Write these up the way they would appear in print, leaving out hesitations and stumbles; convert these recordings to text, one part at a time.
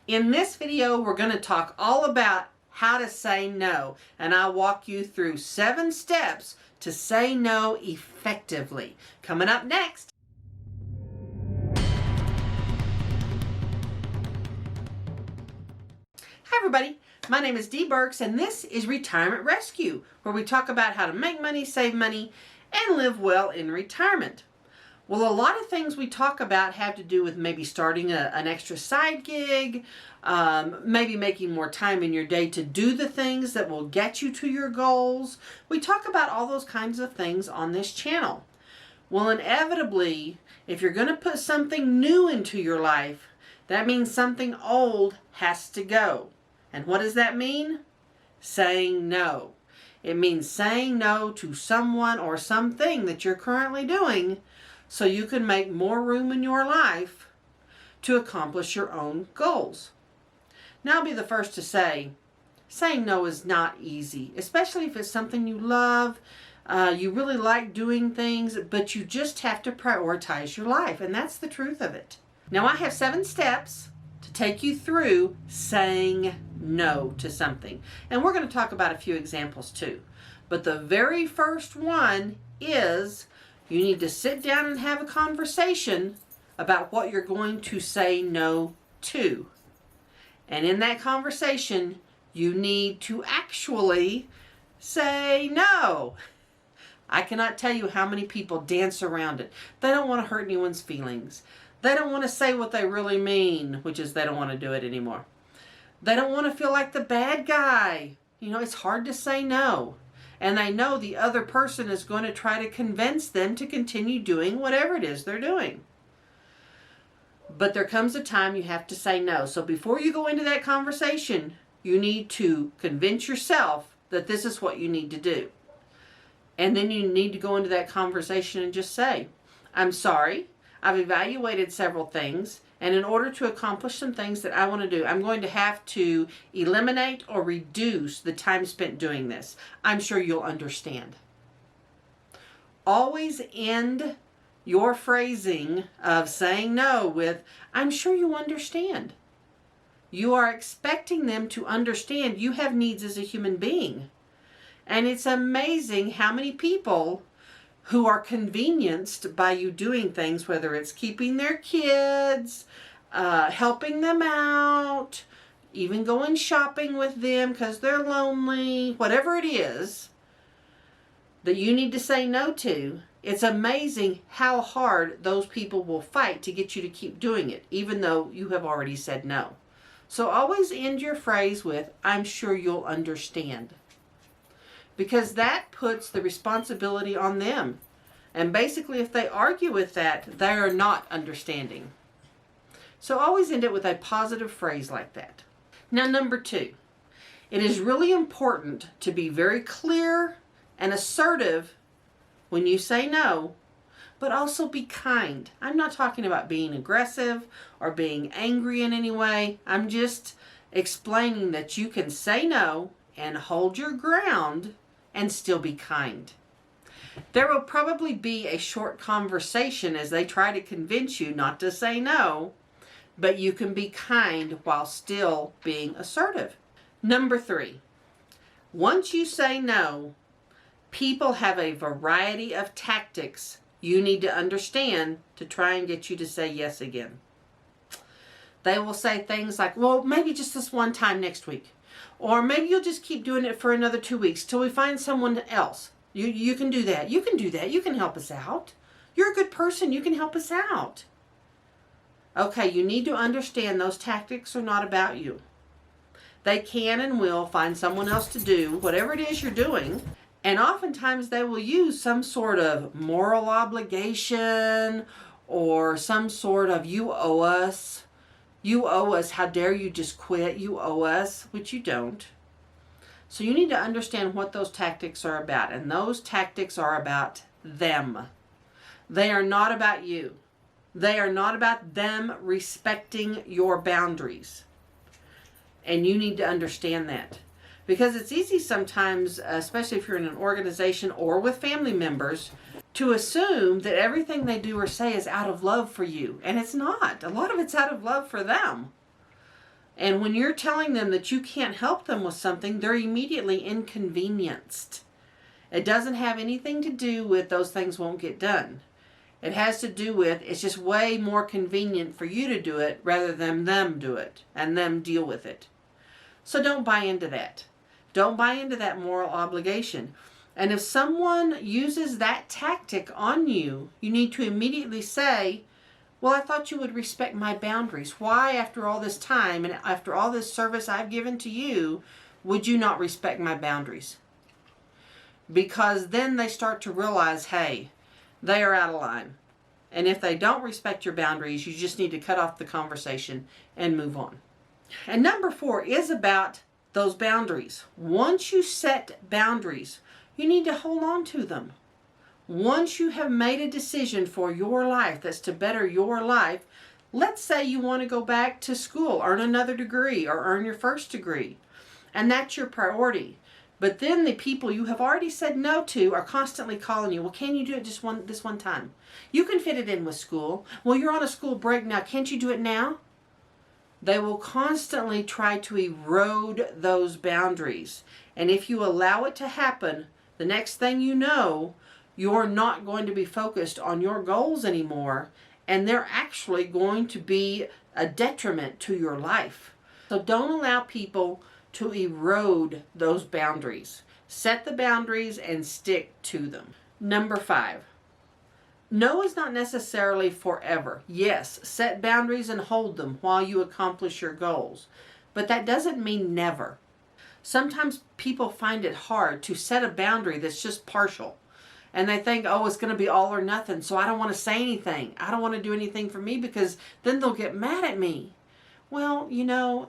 In this video, we're going to talk all about how to say no, and I'll walk you through 7 steps to say no effectively. Coming up next. Hi everybody, my name is Dee Burks and this is Retirement Rescue, where we talk about how to make money, save money, and live well in retirement. Well, a lot of things we talk about have to do with maybe starting an extra side gig, maybe making more time in your day to do the things that will get you to your goals. We talk about all those kinds of things on this channel. Well, inevitably, if you're going to put something new into your life, that means something old has to go. And what does that mean? Saying no. It means saying no to someone or something that you're currently doing so you can make more room in your life to accomplish your own goals. Now, I'll be the first to say, saying no is not easy, especially if it's something you love, you really like doing things, but you just have to prioritize your life, and that's the truth of it. Now, I have 7 steps to take you through saying no to something, and we're going to talk about a few examples too. But the very first one is you need to sit down and have a conversation about what you're going to say no to. And in that conversation, you need to actually say no. I cannot tell you how many people dance around it. They don't want to hurt anyone's feelings. They don't want to say what they really mean, which is they don't want to do it anymore. They don't want to feel like the bad guy. You know, it's hard to say no. And they know the other person is going to try to convince them to continue doing whatever it is they're doing. But there comes a time you have to say no. So before you go into that conversation, you need to convince yourself that this is what you need to do. And then you need to go into that conversation and just say, I'm sorry, I've evaluated several things, and in order to accomplish some things that I want to do, I'm going to have to eliminate or reduce the time spent doing this. I'm sure you'll understand. Always end your phrasing of saying no with, I'm sure you understand. You are expecting them to understand you have needs as a human being. And it's amazing how many people who are convenienced by you doing things, whether it's keeping their kids, helping them out, even going shopping with them because they're lonely, whatever it is that you need to say no to. It's amazing how hard those people will fight to get you to keep doing it, even though you have already said no. So always end your phrase with, I'm sure you'll understand. Because that puts the responsibility on them. And basically, if they argue with that, they are not understanding. So always end it with a positive phrase like that. Now, number 2, it is really important to be very clear and assertive when you say no, but also be kind. I'm not talking about being aggressive or being angry in any way. I'm just explaining that you can say no and hold your ground and still be kind. There will probably be a short conversation as they try to convince you not to say no, but you can be kind while still being assertive. Number 3, once you say no, people have a variety of tactics you need to understand to try and get you to say yes again. They will say things like, well, maybe just this one time next week. Or maybe you'll just keep doing it for another 2 weeks till we find someone else. You can do that. You can do that. You can help us out. You're a good person. You can help us out. Okay, you need to understand those tactics are not about you. They can and will find someone else to do whatever it is you're doing. And oftentimes they will use some sort of moral obligation or some sort of you owe us. You owe us. How dare you just quit? You owe us, which you don't. So you need to understand what those tactics are about. And those tactics are about them. They are not about you. They are not about them respecting your boundaries. And you need to understand that. Because it's easy sometimes, especially if you're in an organization or with family members, to assume that everything they do or say is out of love for you. And it's not. A lot of it's out of love for them. And when you're telling them that you can't help them with something, they're immediately inconvenienced. It doesn't have anything to do with those things won't get done. It has to do with it's just way more convenient for you to do it rather than them do it and them deal with it. So don't buy into that. Don't buy into that moral obligation. And if someone uses that tactic on you, you need to immediately say, well, I thought you would respect my boundaries. Why, after all this time and after all this service I've given to you, would you not respect my boundaries? Because then they start to realize, hey, they are out of line. And if they don't respect your boundaries, you just need to cut off the conversation and move on. And number 4 is about those boundaries. Once you set boundaries, you need to hold on to them. Once you have made a decision for your life that's to better your life, let's say you want to go back to school, earn another degree, or earn your first degree, and that's your priority. But then the people you have already said no to are constantly calling you. Well, can you do it just this one time? You can fit it in with school. Well, you're on a school break now. Can't you do it now? They will constantly try to erode those boundaries. And if you allow it to happen, the next thing you know, you're not going to be focused on your goals anymore, and they're actually going to be a detriment to your life. So don't allow people to erode those boundaries. Set the boundaries and stick to them. Number 5, no is not necessarily forever. Yes, set boundaries and hold them while you accomplish your goals, but that doesn't mean never. Sometimes people find it hard to set a boundary that's just partial. And they think, oh, it's going to be all or nothing, so I don't want to say anything. I don't want to do anything for me because then they'll get mad at me. Well,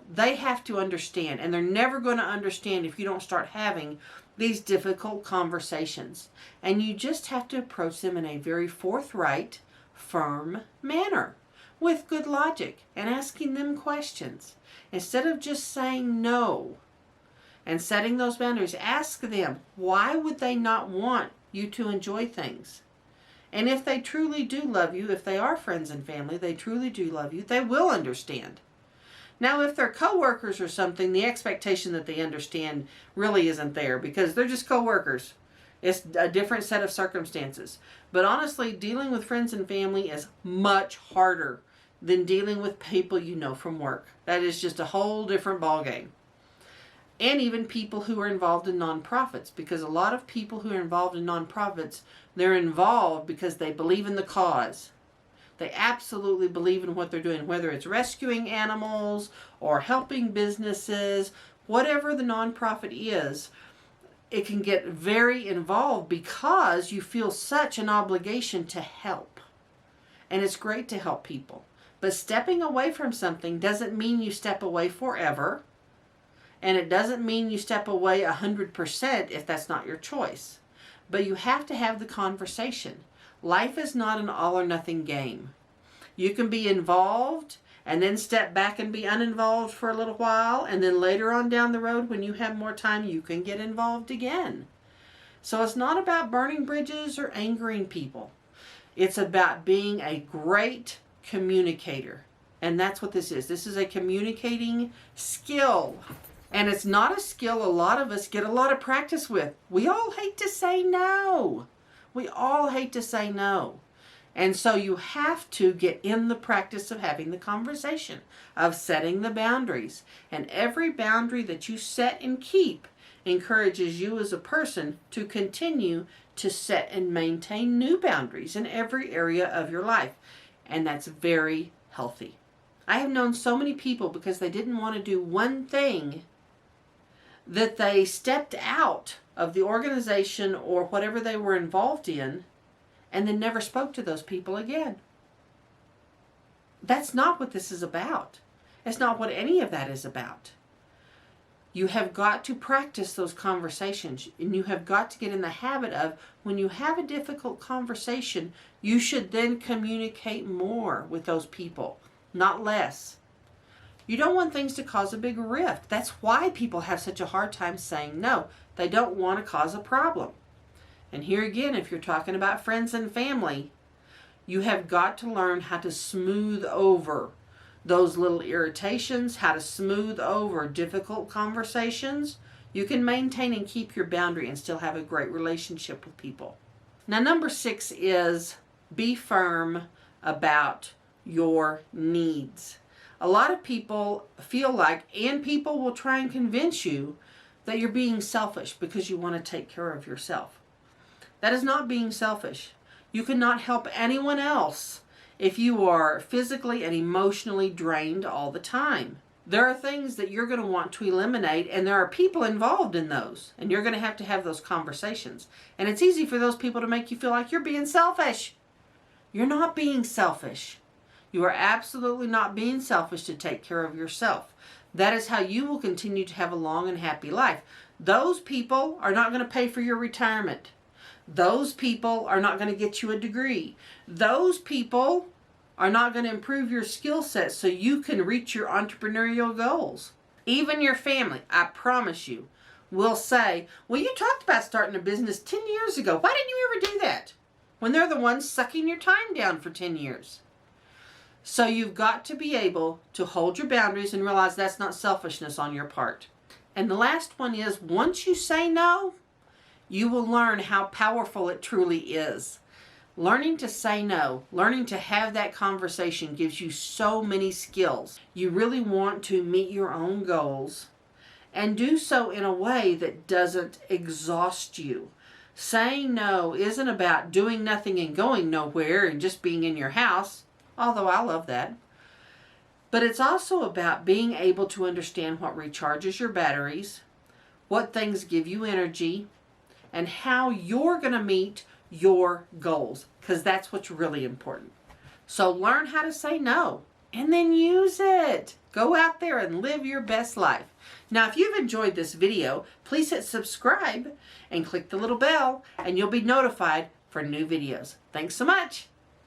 they have to understand, and they're never going to understand if you don't start having these difficult conversations. And you just have to approach them in a very forthright, firm manner with good logic and asking them questions. Instead of just saying no and setting those boundaries, ask them, why would they not want you to enjoy things? And if they truly do love you, if they are friends and family, they truly do love you, they will understand. Now, if they're coworkers or something, the expectation that they understand really isn't there because they're just coworkers. It's a different set of circumstances. But honestly, dealing with friends and family is much harder than dealing with people you know from work. That is just a whole different ballgame. And even people who are involved in nonprofits, because a lot of people who are involved in nonprofits, they're involved because they believe in the cause. They absolutely believe in what they're doing, whether it's rescuing animals or helping businesses, whatever the nonprofit is. It can get very involved because you feel such an obligation to help. And it's great to help people. But stepping away from something doesn't mean you step away forever. And it doesn't mean you step away 100% if that's not your choice. But you have to have the conversation. Life is not an all or nothing game. You can be involved and then step back and be uninvolved for a little while, and then later on down the road when you have more time, you can get involved again. So it's not about burning bridges or angering people. It's about being a great communicator. And that's what this is. This is a communicating skill. And it's not a skill a lot of us get a lot of practice with. We all hate to say no. We all hate to say no. And so you have to get in the practice of having the conversation, of setting the boundaries. And every boundary that you set and keep encourages you as a person to continue to set and maintain new boundaries in every area of your life. And that's very healthy. I have known so many people, because they didn't want to do one thing, that they stepped out of the organization or whatever they were involved in and then never spoke to those people again. That's not what this is about. It's not what any of that is about. You have got to practice those conversations, and you have got to get in the habit of, when you have a difficult conversation, you should then communicate more with those people, not less. You don't want things to cause a big rift. That's why people have such a hard time saying no. They don't want to cause a problem. And here again, if you're talking about friends and family, you have got to learn how to smooth over those little irritations, how to smooth over difficult conversations, you can maintain and keep your boundary and still have a great relationship with people. Now, number 6 is be firm about your needs. A lot of people feel like, and people will try and convince you that you're being selfish because you want to take care of yourself. That is not being selfish. You cannot help anyone else if you are physically and emotionally drained all the time. There are things that you're going to want to eliminate, and there are people involved in those, and you're going to have those conversations. And it's easy for those people to make you feel like you're being selfish. You're not being selfish. You are absolutely not being selfish to take care of yourself. That is how you will continue to have a long and happy life. Those people are not going to pay for your retirement. Those people are not going to get you a degree. Those people are not going to improve your skill set so you can reach your entrepreneurial goals. Even your family, I promise you, will say, well, you talked about starting a business 10 years ago. Why didn't you ever do that? When they're the ones sucking your time down for 10 years. So you've got to be able to hold your boundaries and realize that's not selfishness on your part. And the last one is, once you say no, you will learn how powerful it truly is. Learning to say no, learning to have that conversation gives you so many skills. You really want to meet your own goals and do so in a way that doesn't exhaust you. Saying no isn't about doing nothing and going nowhere and just being in your house, although I love that. But it's also about being able to understand what recharges your batteries, what things give you energy, and how you're going to meet your goals, because that's what's really important. So learn how to say no and then use it. Go out there and live your best life. Now, if you've enjoyed this video, please hit subscribe and click the little bell, and you'll be notified for new videos. Thanks so much.